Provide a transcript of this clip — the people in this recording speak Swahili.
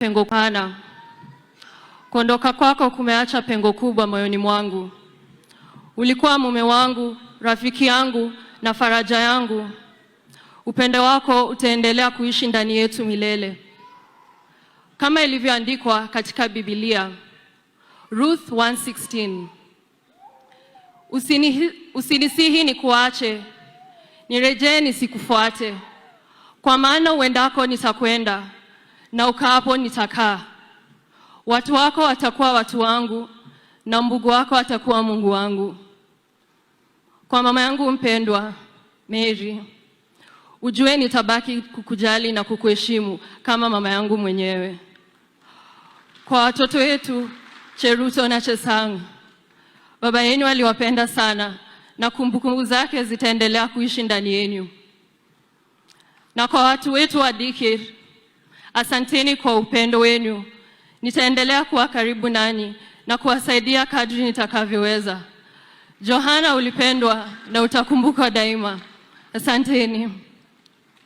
Pengo pana. Kuondoka kwako kumeacha pengo kubwa moyoni mwangu. Ulikuwa mume wangu, rafiki yangu na faraja yangu. Upendo wako utaendelea kuishi ndani yetu milele. Kama ilivyoandikwa katika Biblia, Ruth 1:16. Usinisihi nikuache, nirejee nisikufuate. Kwa maana uendako nitakwenda, na ukaapo nitakaa. Watu wako watakuwa watu wangu, na Mungu wako atakuwa Mungu wangu. Kwa mama yangu mpendwa, Mary, ujue nitabaki kukujali na kukuheshimu kama mama yangu mwenyewe. Kwa watoto wetu, Cheruto na Chesang, baba yenu aliwapenda sana na kumbukumbu zake zitaendelea kuishi ndani yenu. Na kwa watu wetu wa Dikir, asanteni kwa upendo wenu. Nitaendelea kuwa karibu nanyi na kuwasaidia kadri nitakavyoweza. Johana, ulipendwa na utakumbukwa daima. Asanteni.